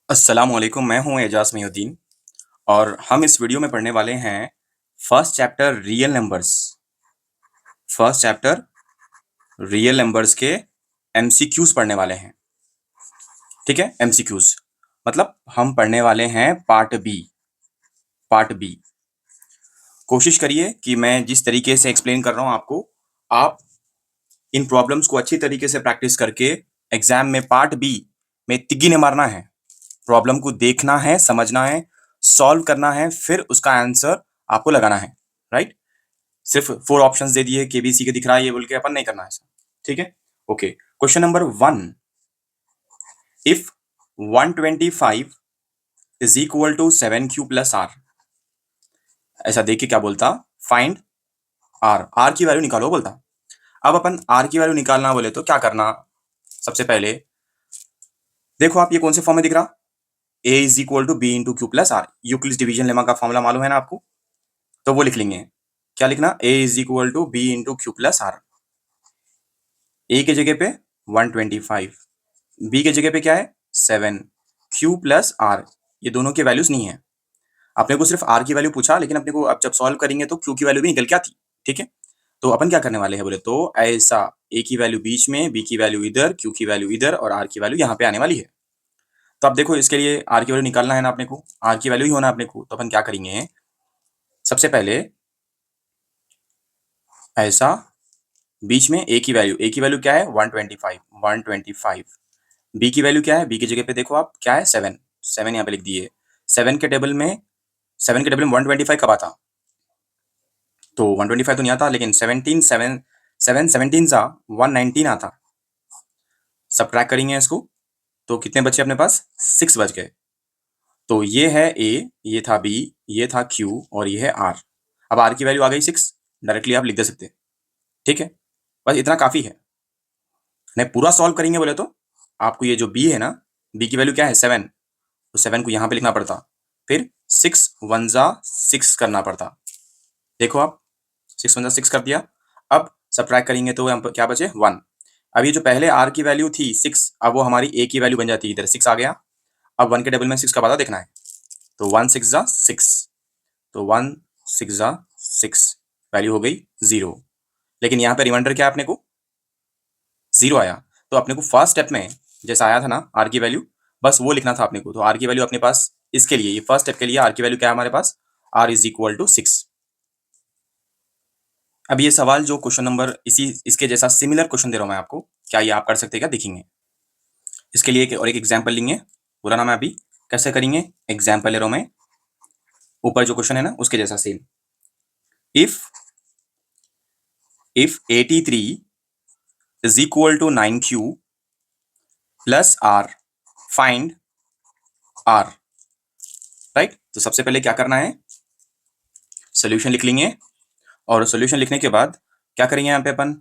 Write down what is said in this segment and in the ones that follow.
अस्सलामुअलैकुम, मैं हूँ एजाज मोहिउद्दीन और हम इस वीडियो में पढ़ने वाले हैं फर्स्ट चैप्टर रियल नंबर्स के एमसीक्यूज पढ़ने वाले हैं। ठीक है, एमसीक्यूज मतलब हम पढ़ने वाले हैं पार्ट बी। कोशिश करिए कि मैं जिस तरीके से एक्सप्लेन कर रहा हूँ आपको, आप इन प्रॉब्लम्स को अच्छी तरीके से प्रैक्टिस करके एग्जाम में पार्ट बी में तिग्गी ने मारना है। प्रॉब्लम को देखना है, समझना है, सॉल्व करना है, फिर उसका आंसर आपको लगाना है। राइट? सिर्फ 4 ऑप्शंस दे दिए, केबीसी के दिख रहा है ये बोल के अपन नहीं करना है ऐसा। ठीक है, okay. Question number 1, if 125 is equal to 7q plus R. ऐसा देख के क्या बोलता, फाइंड आर की वैल्यू निकालो बोलता। अब अपन आर की वैल्यू निकालना बोले तो क्या करना, सबसे पहले देखो आप ये कौन से फॉर्म में दिख रहा, A is equal to B into Q plus R. Euclid's division lemma का फॉर्मूला मालूम है ना आपको, तो वो लिख लेंगे। क्या लिखना, A is equal to B into Q plus R. A के जगह पे 125, बी के जगह पे क्या है 7, क्यू प्लस आर, ये दोनों की वैल्यूज नहीं है। अपने को सिर्फ आर की वैल्यू पूछा, लेकिन अपने को अब जब सॉल्व करेंगे तो क्यू की वैल्यू भी निकल के आती। ठीक है, तो अपन क्या करने वाले हैं बोले तो ऐसा, ए की वैल्यू बीच में, बी की वैल्यू इधर, क्यू की वैल्यू इधर और आर की वैल्यू यहाँ पे आने वाली है। तो अब देखो इसके लिए आर की वैल्यू निकालना है ना अपने को, आर की वैल्यू ही होना अपने को, तो अपन क्या करेंगे, सबसे पहले ऐसा बीच में ए की वैल्यू क्या है 125, बी की वैल्यू क्या है, बी की जगह पे देखो आप क्या है 7, 7 यहाँ पे लिख दिए। 7 के टेबल में 125 कब आता, तो 125 तो नहीं आता, लेकिन 17 7 7 17 सा 119 आता। सब्ट्रैक्ट करेंगे इसको तो कितने बचे अपने पास, 6 बच गए। तो ये है ए, ये था बी, ये था क्यू और ये है आर। अब आर की वैल्यू आ गई 6, डायरेक्टली आप लिख दे सकते हैं। ठीक है, बस इतना काफी है। नहीं पूरा सॉल्व करेंगे बोले तो आपको ये जो बी है ना, बी की वैल्यू क्या है 7, तो 7 को यहाँ पे लिखना पड़ता, फिर 6 1 जा 6 करना पड़ता। देखो आप 6 1 जा 6 कर दिया। अब सब्ट्रैक्ट करेंगे तो यहाँ पर क्या बचे 1। अब ये जो पहले आर की वैल्यू थी 6, अब वो हमारी ए की वैल्यू बन जाती है, इधर 6 आ गया। अब 1 के टेबल में 6 का पता देखना है, तो 1 6 जा 6, तो 1 6 जा 6, वैल्यू हो गई 0। लेकिन यहाँ पे रिमाइंडर क्या है अपने को, 0 आया। तो अपने को फर्स्ट स्टेप में जैसा आया था ना आर की वैल्यू, बस वो लिखना था अपने को। तो आर की वैल्यू अपने पास इसके लिए, ये फर्स्ट स्टेप के लिए आर की वैल्यू क्या है हमारे पास, आर इज इक्वल टू 6। अब ये सवाल जो क्वेश्चन नंबर इसके जैसा सिमिलर क्वेश्चन दे रहा हूं मैं आपको, क्या ये आप कर सकते हैं क्या, देखेंगे। इसके लिए और एक एग्जाम्पल लेंगे, पूरा नाम है अभी कैसे करेंगे, एग्जाम्पल ले रहा हूं मैं। ऊपर जो क्वेश्चन है ना उसके जैसा same, if if 83 is equal to 9q plus R, find R. Right, तो सबसे पहले क्या करना है, सोल्यूशन लिख लेंगे। और सोल्यूशन लिखने के बाद क्या करेंगे यहाँ पे अपन,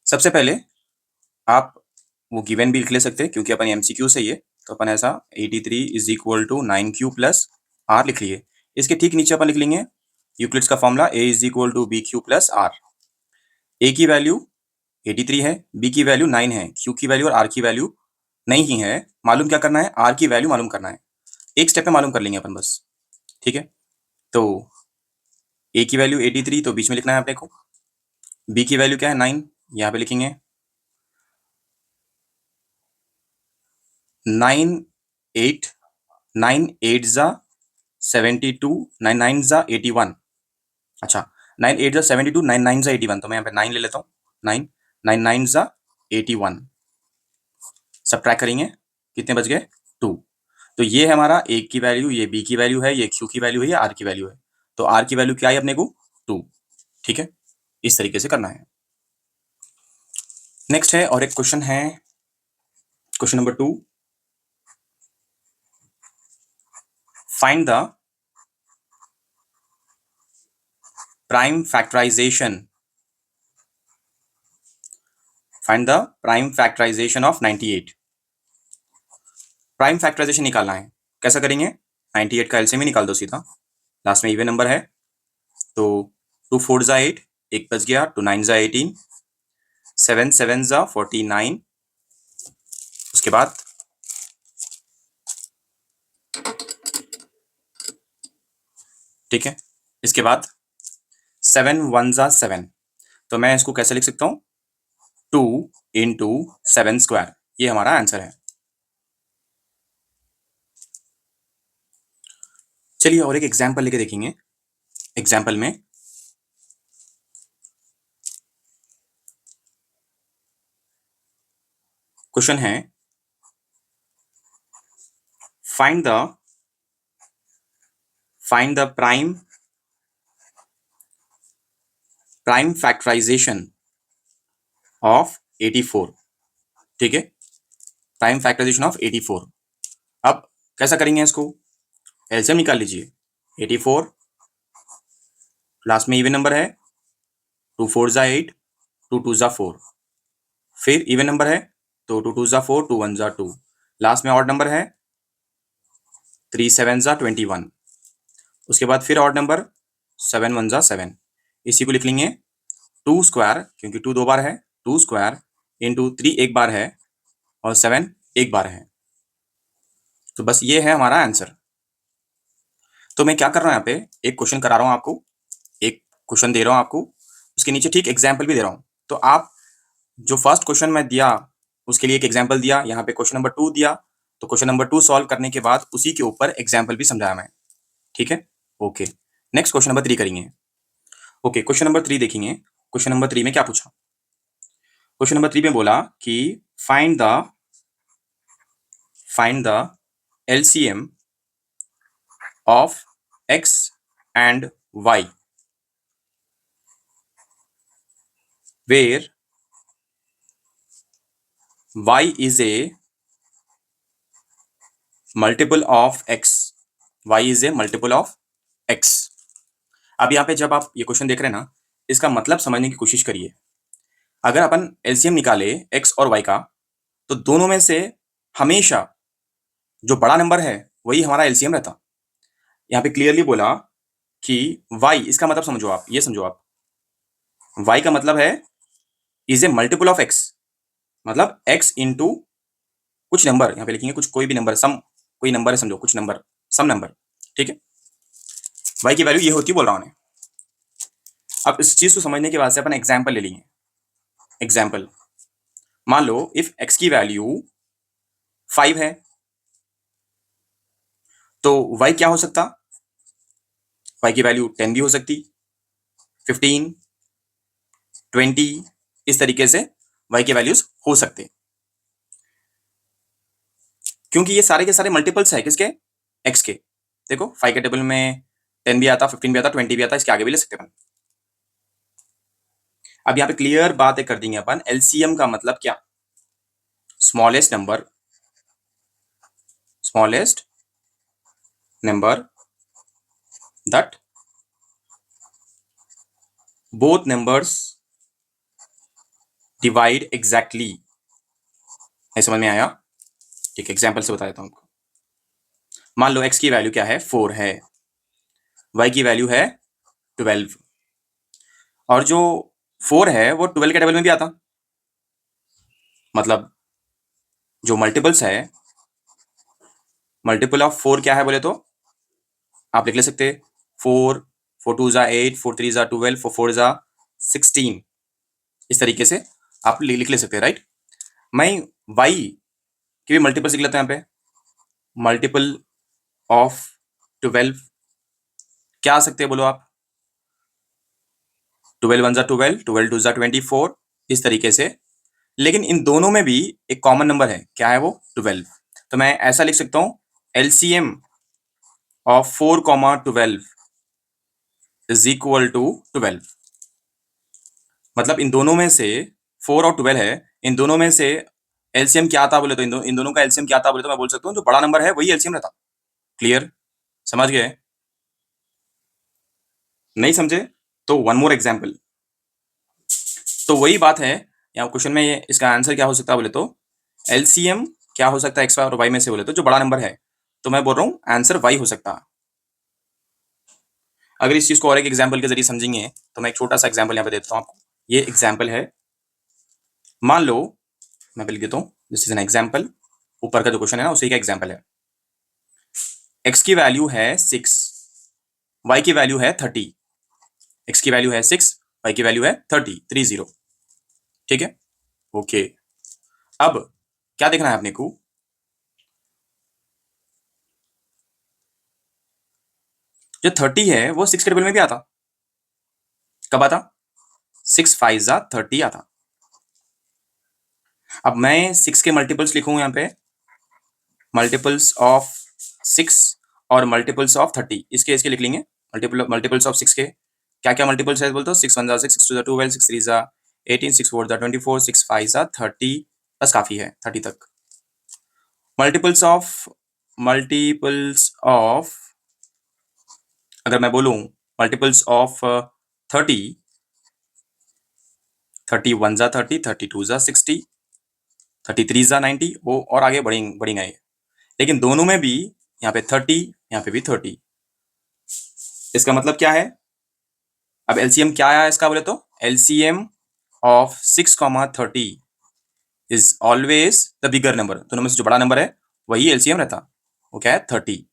सबसे पहले आप वो गिवन भी लिख ले सकते हैं क्योंकि अपन एमसीक्यू से ये, तो अपन ऐसा 83 is equal to 9q plus R लिख लिए। इसके ठीक नीचे अपन लिख लेंगे यूक्लिड्स का formula, A is equal to B Q plus R. A की वैल्यू 83 है, बी की वैल्यू 9 है, क्यू की वैल्यू और आर की वैल्यू नहीं है। मालूम क्या करना है, आर की वैल्यू मालूम करना है। एक स्टेप में मालूम कर लेंगे अपन बस। ठीक है, तो ए की वैल्यू 83 तो बीच में लिखना है अपने को, बी की वैल्यू क्या है 9, यहाँ पे लिखेंगे 9 8, 9 8 जा 72, 9 9 जा 81। अच्छा, 9 8 जा 72, 9 9 जा 81, तो मैं यहाँ पे 9 ले लेता हूँ। 9 9 9 जा 81, सब्ट्रैक्ट करेंगे कितने बच गए 2। तो ये है हमारा ए की वैल्यू, ये बी की वैल्यू है, ये क्यू की वैल्यू है, ये आर की वैल्यू है। तो आर की वैल्यू क्या है अपने को 2। ठीक है, इस तरीके से करना है। नेक्स्ट है और एक क्वेश्चन है, question number 2, find the prime factorisation, find the prime factorisation of 98। Prime factorisation निकालना है, कैसा करेंगे, 98 का एलसीएम ही निकाल दो सीधा, लास्ट में इवन नंबर है। तो 2 4 जा 8, एक बच गया, 2 9 जा 18, 7 7 जा 49। उसके बाद ठीक है। इसके बाद 7 1 जा 7, तो मैं इसको कैसे लिख सकता हूँ? 2 इंटू 7 स्क्वायर, ये हमारा आंसर है। चलिए और एक एग्जाम्पल लेके देखेंगे। एग्जाम्पल में क्वेश्चन है, find the prime factorisation of 84। ठीक है, प्राइम फैक्टराइजेशन ऑफ 84। अब कैसा करेंगे इसको? एलसीएम निकाल लीजिए। 84 लास्ट में इवन नंबर है, 2 4 जा 8, 2 2 जा 4, फिर इवन नंबर है तो 2 2 जा 4, 2 1 जा 2, लास्ट में ऑड नंबर है 3 7 जा 21, उसके बाद फिर ऑड नंबर 7 1 जा 7। इसी को लिख लेंगे 2 स्क्वायर, क्योंकि 2 दो बार है, 2 स्क्वायर इंटू 3 एक बार है और 7 एक बार है। तो बस ये है हमारा आंसर। तो मैं क्या कर रहा हूँ, यहाँ पे एक क्वेश्चन करा रहा हूँ आपको, एक क्वेश्चन दे रहा हूँ आपको, उसके नीचे ठीक एग्जाम्पल भी दे रहा हूँ। तो आप जो फर्स्ट क्वेश्चन मैं दिया उसके लिए एक एग्जाम्पल दिया, यहाँ पे क्वेश्चन नंबर 2 दिया, तो क्वेश्चन नंबर 2 सॉल्व करने के बाद उसी के ऊपर एग्जाम्पल भी समझाया मैं। ठीक है, ओके। नेक्स्ट क्वेश्चन नंबर 3 करेंगे। ओके, क्वेश्चन नंबर 3 देखेंगे। क्वेश्चन नंबर 3 में क्या पूछा? क्वेश्चन नंबर 3 में बोला कि find the LCM of x and y where y is a multiple of x, y is a multiple of x। अब यहाँ पे जब आप ये क्वेश्चन देख रहे हैं ना, इसका मतलब समझने की कोशिश करिए। अगर अपन एलसीएम निकाले x और y का, तो दोनों में से हमेशा जो बड़ा नंबर है वही हमारा एलसीएम रहता। यहाँ पे क्लियरली बोला कि y, इसका मतलब समझो आप, ये समझो आप, y का मतलब है is a multiple of x, मतलब x इंटू कुछ नंबर, यहाँ पे लिखेंगे कुछ, कोई भी नंबर, सम, कोई नंबर है समझो, कुछ नंबर, सम नंबर। ठीक है, y की वैल्यू ये होती है बोल रहा हूँ। अब इस चीज को समझने के बाद से अपन एग्जाम्पल ले लेंगे। एग्जाम्पल, मान लो इफ x की वैल्यू 5 है, तो y क्या हो सकता? y की वैल्यू 10 भी हो सकती, 15, 20, इस तरीके से y के वैल्यूज हो सकते, क्योंकि ये सारे के सारे मल्टीपल्स है किसके? x के। देखो 5 के टेबल में 10 भी आता, 15 भी आता, 20 भी आता, इसके आगे भी ले सकते अपन। अब यहाँ पे क्लियर बात कर देंगे अपन, एलसीएम का मतलब क्या? Smallest number that both numbers divide exactly. समझ में आया? ठीक है, एग्जाम्पल से बता देता हूँ आपको। मान लो x की वैल्यू क्या है? 4 है, y की वैल्यू है 12, और जो 4 है वो 12 के टेबल में भी आता, मतलब जो मल्टीपल्स है, मल्टीपल ऑफ 4 क्या है बोले तो आप लिख ले सकते 4, 4 2 जा 8, 4 3 जा 12, 4 4 जा 16, इस तरीके से आप लिख ले सकते हैं, राइट। मैं y के भी मल्टीपल्स लिख लेता हूं यहाँ पे। मल्टीपल ऑफ 12 क्या आ सकते हैं बोलो आप? 12 1 जा 12, 12 2 जा 24, इस तरीके से। लेकिन इन दोनों में भी एक कॉमन नंबर है, क्या है वो? 12। तो मैं ऐसा लिख सकता हूं, LCM of 4 12 is equal to 12। मतलब इन दोनों में से 4 और 12 है, इन दोनों में से एलसीएम क्या आता बोले तो, इन दोनों का एलसीएम क्या आता बोले तो मैं बोल सकता हूँ जो बड़ा नंबर है वही एलसीएम रहता। क्लियर? समझ गए? नहीं समझे तो वन मोर एग्जाम्पल। तो वही बात है यहाँ क्वेश्चन में, ये इसका आंसर क्या हो सकता है बोले तो, एलसीएम क्या हो सकता है एक्स और वाई में से बोले तो जो बड़ा नंबर है, तो मैं बोल रहा हूँ आंसर वाई हो सकता है। अगर इस चीज को और एक एग्जाम्पल के जरिए समझेंगे तो मैं एक छोटा सा एग्जाम्पल यहाँ पे देता हूँ आपको। ये एग्जाम्पल है, मान लो मैं लिख देता हूँ, दिस इज एन एग्जाम्पल, ऊपर का जो क्वेश्चन है ना उसी का एग्जाम्पल है। एक्स की वैल्यू है 6, y की वैल्यू है 30, x की वैल्यू है 6, y की वैल्यू है 30। ठीक है, ओके। अब क्या देखना है अपने को, जो 30 है वो 6 के टेबल में भी आता। कब आता? 6 5 जा 30 आता। अब मैं 6 के मल्टीपल्स लिखूंगा यहाँ पे, मल्टीपल्स ऑफ 6 और मल्टीपल्स ऑफ 30, इसके लिख लेंगे। मल्टीपल्स ऑफ 6 के क्या क्या मल्टीपल्स है बोलते हो? 6 1 जा 6, 6 2 जा 12, 6 3 जा 18, 6 4 जा 24, 6 5 जा 30, बस काफी है 30 तक। मल्टीपल्स ऑफ अगर मैं बोलूं मल्टीपल्स ऑफ 30, 31 जा 30, 32 जा 60, 33 जा 90, वो और आगे बढ़ेंगे ये। लेकिन दोनों में भी यहाँ पे 30, यहाँ पे भी 30। इसका मतलब क्या है? अब एलसीएम क्या आया इसका बोले तो, LCM of 6, 30 is always the bigger number. दोनों में से जो बड़ा नंबर है वही एलसीएम रहता। वो क्या है? 30।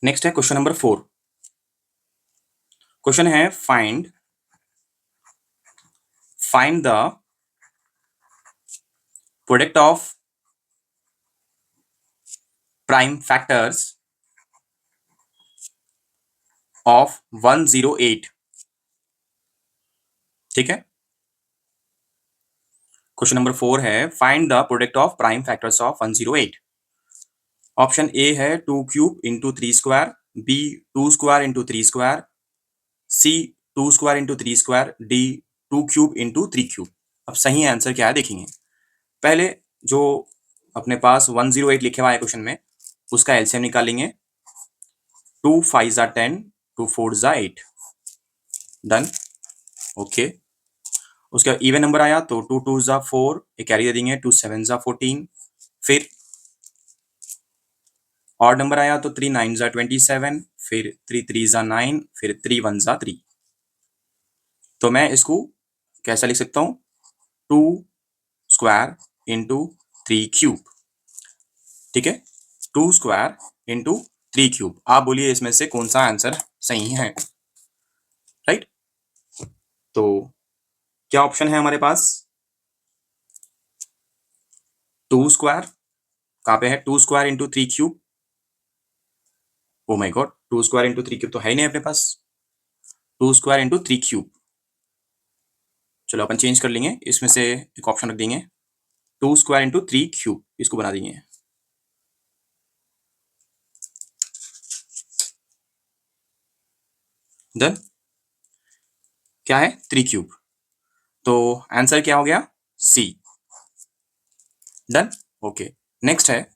नेक्स्ट है क्वेश्चन नंबर 4। क्वेश्चन है find the product of prime factors of 108। ठीक है, क्वेश्चन नंबर 4 है find the product of prime factors of 108। Option A है 2 cube into 3 square, B 2 square into 3 square, C 2 square into 3 square, D 2 cube into 3 cube. अब सही answer क्या है देखेंगे। पहले जो अपने पास 108 लिखे हुआ है क्वेश्चन में, उसका एलसीएम निकालेंगे। 2 5 जा 10, 2 4 जा 8, डन, ओके। उसके बाद इवन नंबर आया तो 2 2 जा 4, ये कैरी दे देंगे, 2 7 जा 14। फिर ऑड नंबर आया तो 3 9 जा 27, फिर 3 3 जा 9, फिर 3 1 जा 3। तो मैं इसको कैसा लिख सकता हूँ? 2 स्क्वायर इंटू 3 क्यूब। ठीक है, 2 स्क्वायर इंटू 3 क्यूब। आप बोलिए इसमें से कौन सा आंसर सही है? राइट, तो क्या ऑप्शन है हमारे पास? 2 स्क्वायर कहाँ पे है? 2 square into 3 cube. Oh my God, 2 square into 3 cube तो है ही नहीं अपने पास। 2 स्क्वायर इंटू 3 क्यूब, चलो अपन चेंज कर लेंगे, इसमें से एक ऑप्शन रख देंगे 2 स्क्वायर इंटू 3 क्यूब, इसको बना देंगे। डन, क्या है? 3 क्यूब, तो आंसर क्या हो गया? सी। Done, okay. नेक्स्ट है,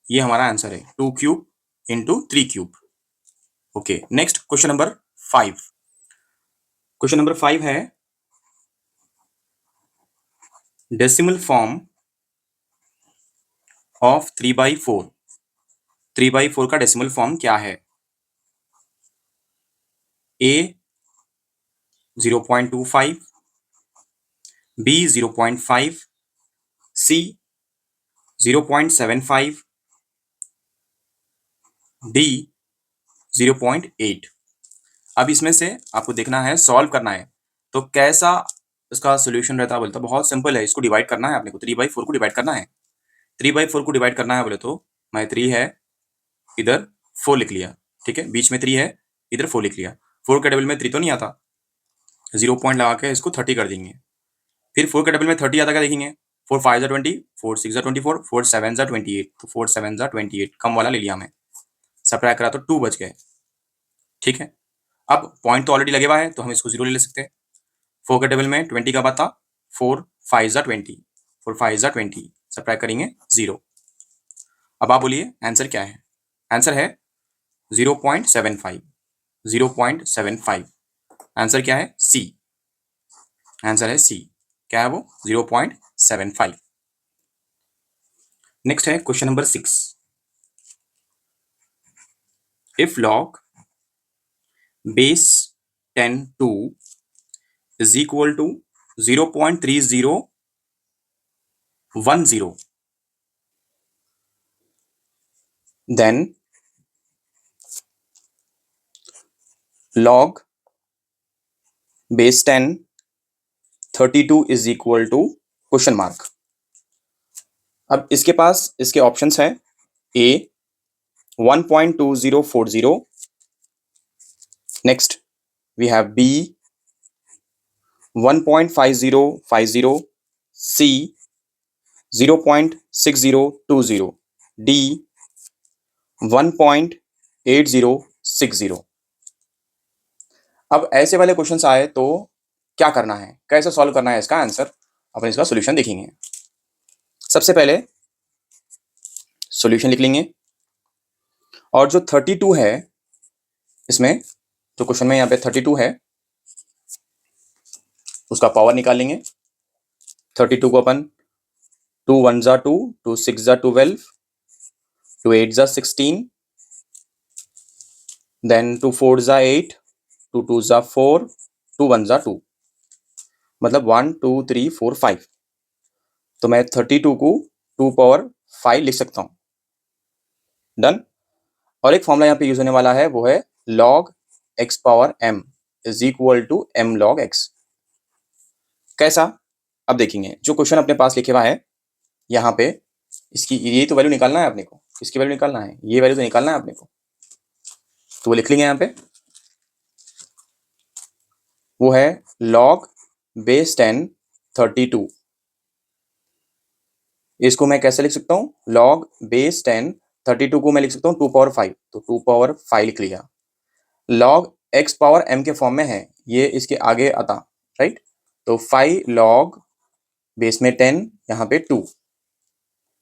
ये हमारा आंसर है 2 cube into 3 cube. Okay, next question number 5। Question number 5 है डेसिमल फॉर्म ऑफ 3/4। 3/4 का डेसिमल फॉर्म क्या है? ए 0.25, बी 0.5, सी 0.75, डी 0.8। अब इसमें से आपको देखना है, सॉल्व करना है, तो कैसा इसका सोल्यूशन रहता है बोलते, बहुत सिंपल है। इसको डिवाइड करना है आपने को, 3/4 को डिवाइड करना है। 3/4 को डिवाइड करना है बोले तो मैं 3 है इधर 4 लिख लिया, ठीक है, बीच में 3 है इधर 4 लिख लिया। 4 के टेबल में 3 तो नहीं आता, 0 पॉइंट लगा के इसको 30 कर देंगे। फिर 4 के टेबल में 30 आता क्या देखेंगे? 4 5 जा 20, 4 6 जा 24, 4 7 जा 28, तो 4 7 जा 28, कम वाला ले लिया मैं, सब्ट्रैक्ट करा तो 2 बच गए। ठीक है, अब पॉइंट तो ऑलरेडी लगे हुआ है तो हम इसको 0 ले सकते हैं। 4 के टेबल में 20 का बता, 4 5 जा 20, 4 5 जा 20, सब्ट्रैक्ट करेंगे 0। अब आप बोलिए आंसर क्या है? आंसर है 0.75, 0.75। आंसर क्या है? सी। आंसर है सी, क्या है वो? 0.75। नेक्स्ट है question number 6। If log base 10 2 is equal to 0.3010, then log base 10 32 is equal to question mark. अब इसके पास इसके ऑप्शंस हैं A 1.2040, next we have B 1.5050, C 0.6020, D 1.8060। अब ऐसे वाले क्वेश्चंस आए तो क्या करना है, कैसे सॉल्व करना है इसका आंसर, अपन इसका सॉल्यूशन देखेंगे। सबसे पहले सॉल्यूशन लिख लेंगे और जो 32 है इसमें, जो क्वेश्चन में यहाँ पे 32 है उसका पावर निकाल लेंगे। 32 को अपन 2 1 जा 2, 2 6 जा 12, 2 8 जा 16, देन 2 4 जा 8, 2 2 जा 4, 2 1 जा 2, मतलब 1 2 3 4 5। तो मैं 32 को 2 पावर 5 लिख सकता हूँ। डन। और एक फॉर्मूला यहाँ पे यूज होने वाला है, वो है log x power m is equal to m log x। कैसा, अब देखेंगे। जो क्वेश्चन अपने पास लिखे हुआ है यहाँ पे, इसकी ये तो वैल्यू निकालना है अपने को, इसकी वैल्यू निकालना है, ये वैल्यू तो निकालना है अपने को, तो वो लिख लेंगे यहाँ पे। वो है log बेस 10 32। इसको मैं कैसे लिख सकता हूँ, log बेस 10 32 को मैं लिख सकता हूँ 2 पावर 5, तो 2 पावर 5 लिख लिया। log x पावर m के फॉर्म में है, ये इसके आगे आता, राइट। तो 5 log बेस में 10, यहाँ पे 2,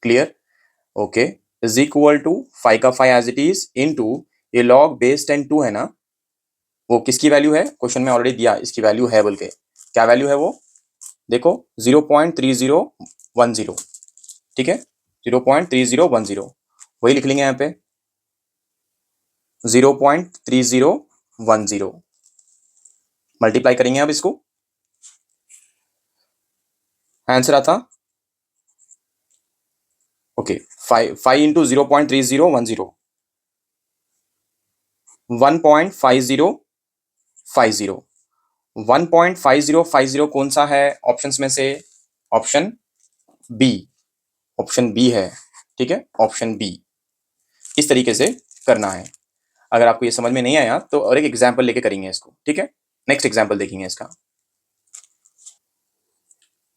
clear, okay, is equal to 5 का 5 एज इट इज इनटू ये log बेस 10 2 है ना, वो किसकी वैल्यू है, क्वेश्चन में ऑलरेडी दिया इसकी वैल्यू है बोल के। क्या वैल्यू है वो, देखो 0.3010, ठीक है, 0.3010 वही लिख लेंगे यहाँ पे 0.3010। मल्टीप्लाई करेंगे अब इसको, आंसर आता, ओके, 5 इंटू 0.3010, 1.5050, 1.5050 कौन सा है ऑप्शंस में से, ऑप्शन बी, ऑप्शन बी है, ठीक है, ऑप्शन बी। इस तरीके से करना है। अगर आपको ये समझ में नहीं आया तो और एक एग्जाम्पल लेके करेंगे इसको, ठीक है, नेक्स्ट एग्जाम्पल देखेंगे इसका,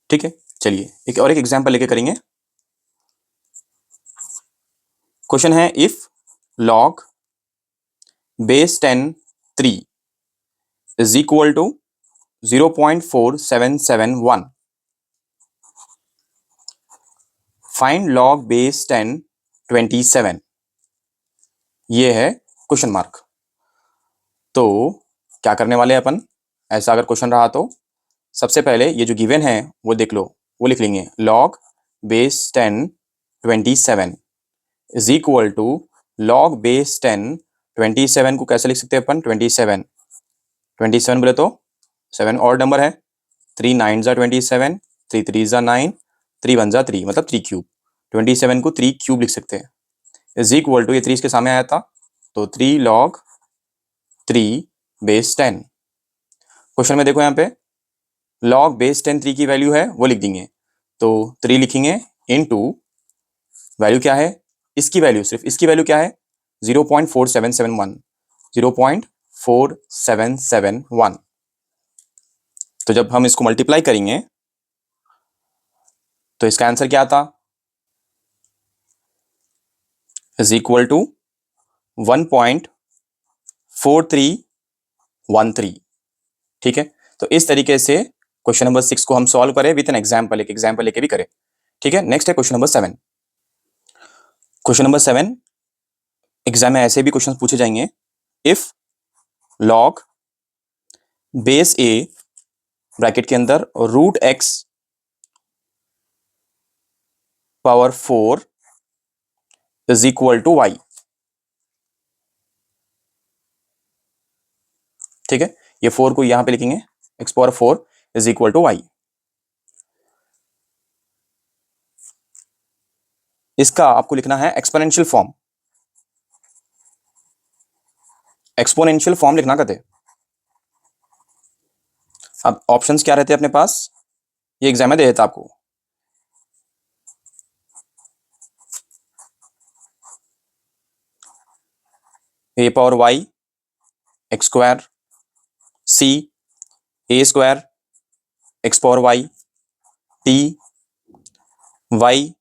ठीक है। चलिए एक और एक एग्जाम्पल लेके करेंगे। क्वेश्चन है if log base 10 3 is equal to 0.4771, find log base 10 27। ये है क्वेश्चन मार्क। तो क्या करने वाले हैं अपन, ऐसा अगर क्वेश्चन रहा तो सबसे पहले ये जो गिवन है वो देख लो, वो लिख लेंगे log base 10 27 is equal to log base 10 27 को कैसे लिख सकते हैं अपन, 27 बोले तो 7 और नंबर है, 3 9 जा 27, 3 3 जा 9, 3 1 जा 3, मतलब 3 क्यूब, 27 को 3 क्यूब लिख सकते हैं, इज इक्वल टू ये 3 इसके सामने आया था, तो 3 log 3 बेस 10। क्वेश्चन में देखो यहाँ पे log बेस 10 3 की वैल्यू है वो लिख देंगे, तो 3 लिखेंगे इनटू वैल्यू क्या है, इसकी वैल्यू, सिर्फ इसकी वैल्यू क्या है, 0.4771, 0.4771। तो जब हम इसको मल्टीप्लाई करेंगे तो इसका आंसर क्या आता, इज इक्वल टू 1.4313, ठीक है। तो इस तरीके से क्वेश्चन नंबर 6 को हम सॉल्व करें विद एन एग्जाम्पल, एक एग्जाम्पल लेके भी करें, ठीक है। नेक्स्ट है question number 7। Question number 7 exam में ऐसे भी क्वेश्चन पूछे जाएंगे, if log base a bracket के अंदर root x power 4 is equal to y, ठीक है, ये 4 को यहां पे लिखेंगे x power 4 is equal to y। इसका आपको लिखना है एक्सपोनेंशियल फॉर्म, एक्सपोनेंशियल फॉर्म लिखना कहते, अब ऑप्शंस क्या रहते हैं अपने पास, ये एग्जाम में दे देता आपको। A power Y X square, C A square X power Y, T Y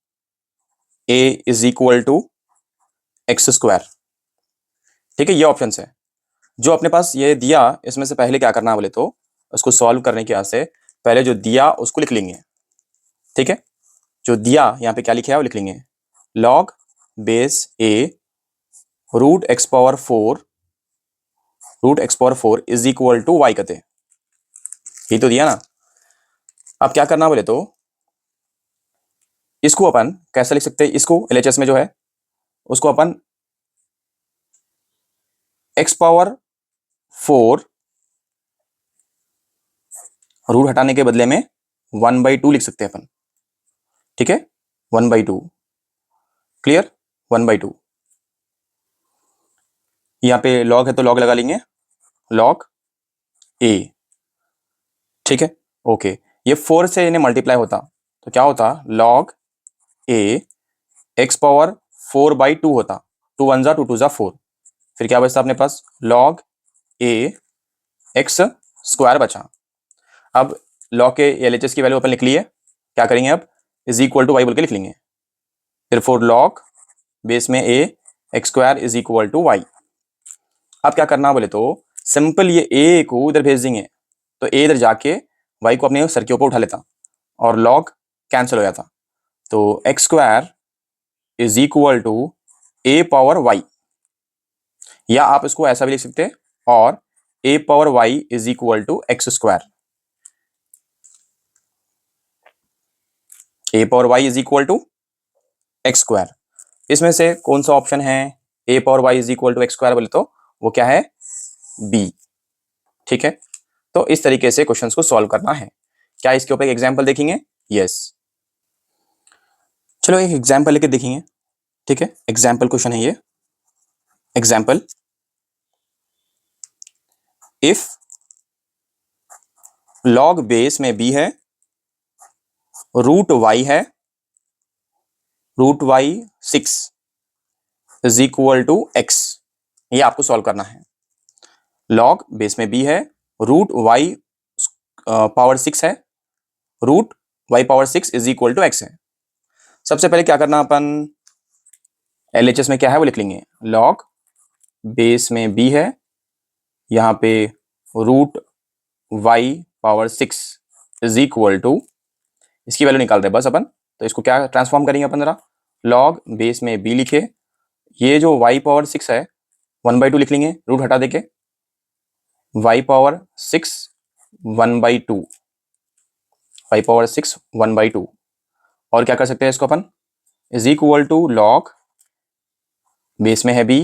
A is equal to X square. ठीक है, ये ऑप्शन है जो अपने पास ये दिया। इसमें से पहले क्या करना है बोले तो, उसको सॉल्व करने के वास्ते पहले जो दिया उसको लिख लेंगे। ठीक है, जो दिया यहाँ पे क्या लिखा है वो लिख लेंगे। Log base a root x power four is equal to y कहते, ये तो दिया ना। अब क्या करना बोले तो, इसको अपन कैसे लिख सकते हैं, इसको एलएचएस में जो है उसको अपन एक्स पावर फोर रूट हटाने के बदले में 1/2 लिख सकते हैं अपन। ठीक है, 1/2, क्लियर, 1/2। यहाँ पे लॉग है तो लॉग लगा लेंगे, लॉग ए। ठीक है, ओके। ये 4 से इन्हें मल्टीप्लाई होता तो क्या होता, लॉग ए एक्स पावर 4/2 होता। 2 1 जा 2 2 जा 4, फिर क्या बचता अपने पास, लॉग ए एक्स स्क्वायर बचा। अब लॉग के एलएचएस की वैल्यू अपन लिख लिए, क्या करेंगे अब, इज इक्वल टू वाई बोल के लिख लेंगे। फिर फोर लॉग बेस में A X square is equal to Y. अब क्या करना बोले तो, सिंपल ये ए को इधर भेज देंगे तो ए इधर जाके वाई को अपने सर के ऊपर उठा लेता और लॉग कैंसिल हो जाता। तो X square is equal to A power Y, या आप इसको ऐसा भी लिख सकते हैं, और A power Y is equal to X square. A power Y is equal to X square. इसमें से कौन सा ऑप्शन है, A power Y is equal to X square बोले तो वो क्या है, बी। ठीक है, तो इस तरीके से क्वेश्चंस को सॉल्व करना है। क्या इसके ऊपर एक एग्जांपल देखेंगे, यस। चलो एक एग्जांपल लेके देखेंगे। ठीक है, एग्जांपल क्वेश्चन है ये। एग्जांपल, इफ लॉग बेस में बी है, रूट वाई है, root y 6 is equal to x, ये आपको सॉल्व करना है। लॉग बेस में बी है, रूट वाई पावर 6 है, root Y power 6 is equal to x है। सबसे पहले क्या करना अपन, एलएचएस में क्या है वो लिख लेंगे। लॉग बेस में बी है, यहाँ पे root Y power 6 is equal to, इसकी वैल्यू निकाल रहे हैं बस अपन, तो इसको क्या ट्रांसफॉर्म करेंगे अपन जरा, लॉग बेस में बी लिखे, ये जो वाई पावर 6 है 1/2 लिख लेंगे, रूट हटा देके, वाई पावर 6 1/2, वाई पावर 6 1/2। और क्या कर सकते हैं इसको अपन, is equal to log base में है बी,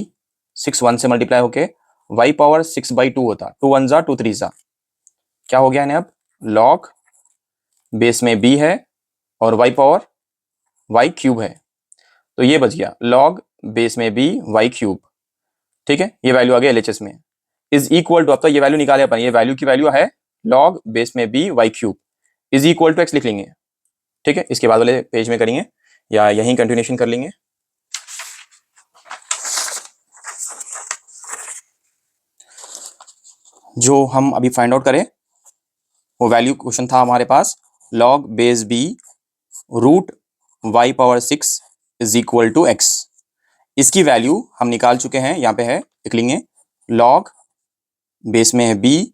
6 1 से मल्टीप्लाई होके वाई पावर 6/2 होता, 2 1 जा 2 3 जा, क्या हो गया इन्हें अब, लॉग बेस में बी है और वाई पावर वाई क्यूब है, तो ये बच गया लॉग बेस में बी वाई क्यूब। ठीक है, ये वैल्यू आ गया एलएचएस में, इज इक्वल टू, अब तो ये वैल्यू निकाले अपन, ये वैल्यू की वैल्यू है लॉग बेस में b y cube is equal to x लिख लेंगे। ठीक है, इसके बाद वाले पेज में करेंगे या यहीं कंटिन्यूएशन कर लेंगे। जो हम अभी फाइंड आउट करें वो वैल्यू क्वेश्चन था हमारे पास, log base B root Y power 6 is equal to X. इसकी वैल्यू हम निकाल चुके हैं, यहाँ पे है, लिख लेंगे, लॉग बेस में है b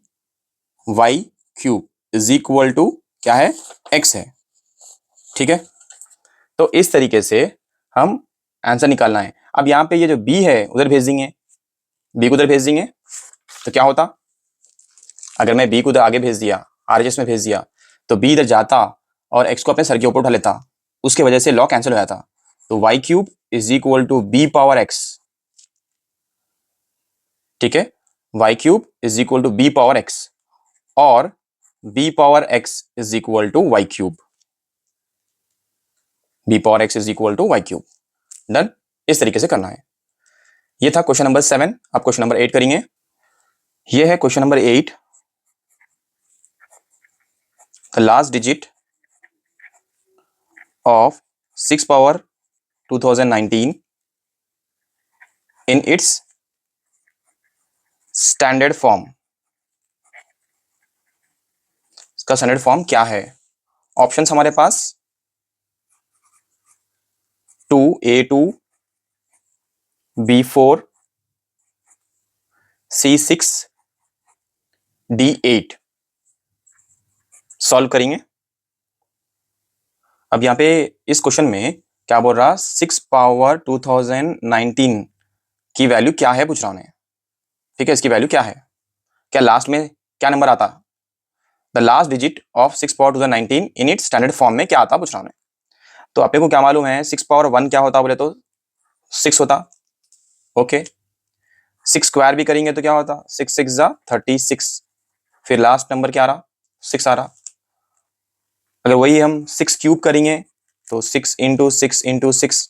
y cube is equal to क्या है, एक्स है। ठीक है, तो इस तरीके से हम आंसर निकालना है। अब यहाँ पे ये जो बी है उधर भेज देंगे, बी को उधर भेज देंगे, तो क्या होता, अगर मैं बी को उधर आगे भेज दिया, आरएचएस में भेज दिया, तो बी इधर जाता और एक्स को अपने सर के ऊपर उठा लेता, उसके वजह से लॉ कैंसिल हो जाता, तो Y cube is equal to B power X. ठीक है, Y cube is equal to B power X, और B power X is equal to Y cube, B power X is equal to Y cube. Done, इस तरीके से करना है। ये था क्वेश्चन नंबर 7। अब क्वेश्चन नंबर 8 करेंगे। ये है question number 8। The last digit of 6 power 2019 in its standard form. इसका स्टैंडर्ड फॉर्म क्या है? ऑप्शंस हमारे पास 2A2, B4, C6, D8। Solve करेंगे। अब यहाँ पे इस क्वेश्चन में क्या बोल रहा, 6 पावर 2019 की वैल्यू क्या है पूछ रहा उन्हें। ठीक है, इसकी वैल्यू क्या है, क्या लास्ट में क्या नंबर आता, the last digit of 6 power 2019 in its standard form में क्या आता पूछ रहा उन्हें। तो अपने को क्या मालूम है, 6 पावर 1 क्या होता बोले तो 6 होता। ओके, 6 स्क्वायर भी करेंगे तो क्या होता, 6 6 जा 36। फिर लास्ट नंबर क्या आ रहा, 6 आ रहा। अगर वही हम 6 क्यूब करेंगे तो 6 इंटू 6 इंटू 6,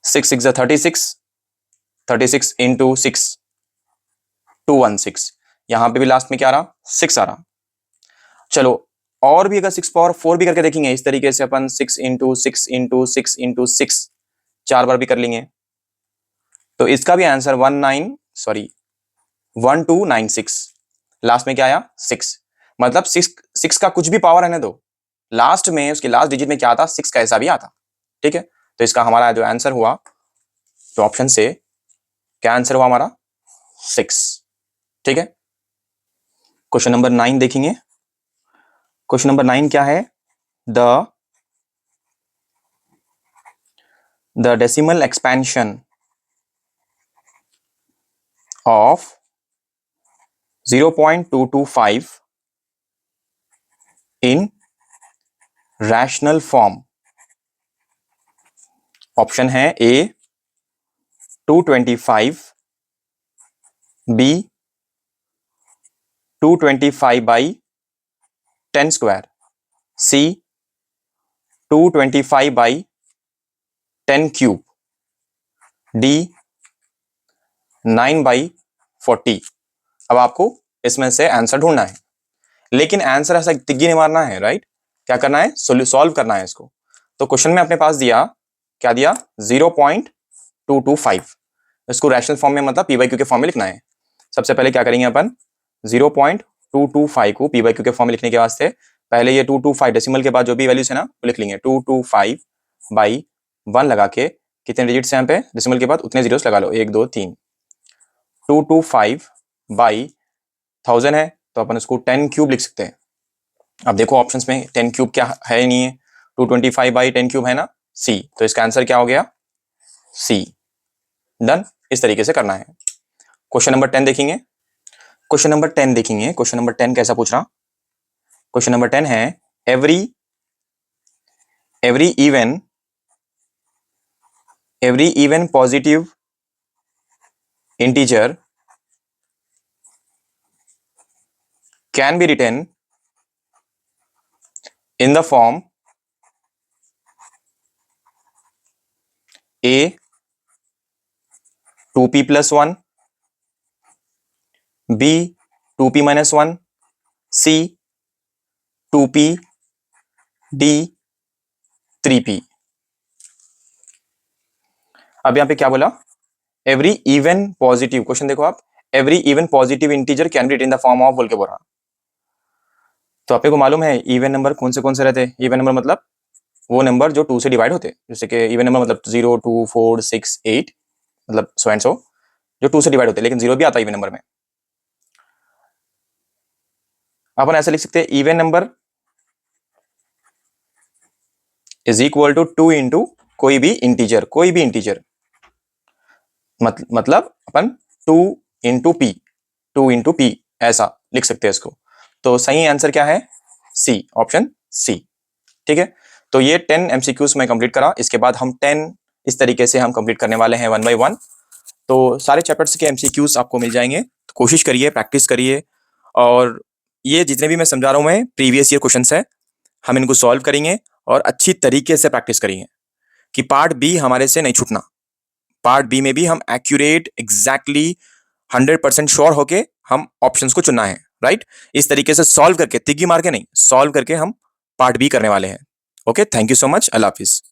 6 6 जा 36, 36 इंटू 6 216। यहां पे भी लास्ट में क्या आ रहा, 6 आ रहा। चलो और भी अगर 6 पावर 4 भी करके देखेंगे इस तरीके से अपन 6 इंटू 6 इंटू 6 इंटू 6 4 बार भी कर लेंगे तो इसका भी आंसर 1296। लास्ट में क्या आया, 6। मतलब 6 का कुछ भी पावर रहने दो, लास्ट में उसके लास्ट डिजिट में क्या आता, 6 का ऐसा भी आता। ठीक है, तो इसका हमारा जो आंसर हुआ, तो ऑप्शन से क्या आंसर हुआ हमारा, 6। ठीक है, क्वेश्चन नंबर 9 देखेंगे। क्वेश्चन नंबर 9 क्या है, the decimal expansion of 0.225 in rational form। Option है A 225, B 225 by 10 square, C 225 by 10 cube, D 9 by 40। अब आपको इसमें से आंसर ढूंढना है, लेकिन आंसर ऐसा तिग्गी नहीं मारना है, राइट। क्या करना है, सॉल्व करना है इसको। तो क्वेश्चन में अपने पास दिया, क्या दिया, 0.225। इसको रैशनल फॉर्म में मतलब p/q के फॉर्म में लिखना है। सबसे पहले क्या करेंगे अपन, 0.225 को p/q के फॉर्म में लिखने के वास्ते पहले ये 225 डेसिमल के बाद जो भी वैल्यूज है ना वो लिख लेंगे। 225 बाई 1 लगा के, कितने डिजिट्स हैं यहाँ पे डेसिमल के बाद, उतने जीरोस लगा लो, 1 2 3। 225 बाई 1000 है तो अपन उसको 10 क्यूब लिख सकते हैं। अब देखो ऑप्शंस में 10 क्यूब क्या है, नहीं है। 225 बाई 10 क्यूब है ना, सी। तो इसका आंसर क्या हो गया, सी। डन, इस तरीके से करना है। क्वेश्चन नंबर 10 देखेंगे। क्वेश्चन नंबर 10 देखेंगे। क्वेश्चन नंबर 10 कैसा पूछ रहा, क्वेश्चन नंबर 10 है, every even positive integer can be written in the form A 2p plus 1, B 2p minus 1, C 2p, D 3p। अब यहां पे क्या बोला, एवरी इवन पॉजिटिव, क्वेश्चन देखो आप, every even positive integer can be written in the form of बोल के बोल रहा। तो आपको मालूम है इवन नंबर कौन से रहते हैं, इवन नंबर मतलब वो नंबर जो 2 से डिवाइड होते हैं। जैसे कि इवन नंबर मतलब 0 2 4 6 8, मतलब सो एंड सो, जो 2 से डिवाइड होते हैं। लेकिन 0 भी आता है इवन नंबर में। अपन ऐसे लिख सकते हैं, even number is equal to 2 into कोई भी इंटीजर, मतलब अपन 2 इंटू पी ऐसा लिख सकते हैं इसको। तो सही आंसर क्या है, सी, ऑप्शन सी। ठीक है, तो ये 10 एमसीक्यूज में कंप्लीट करा। इसके बाद हम 10 इस तरीके से हम कंप्लीट करने वाले हैं 1 बाय 1। तो सारे चैप्टर्स के एमसीक्यूज आपको मिल जाएंगे, तो कोशिश करिए, प्रैक्टिस करिए। और ये जितने भी मैं समझा रहा हूं, मैं प्रीवियस ईयर क्वेश्चंस है, हम इनको सॉल्व करेंगे और अच्छी तरीके से प्रैक्टिस करेंगे कि पार्ट बी हमारे से नहीं छूटना। पार्ट बी में भी हम एक्यूरेट एग्जैक्टली 100% श्योर होके हम ऑप्शंस को चुनना है। राइट। इस तरीके से सॉल्व करके, तिग्गी मार के नहीं, सॉल्व करके हम पार्ट बी करने वाले हैं। Okay, thank you so much, Allah Hafiz.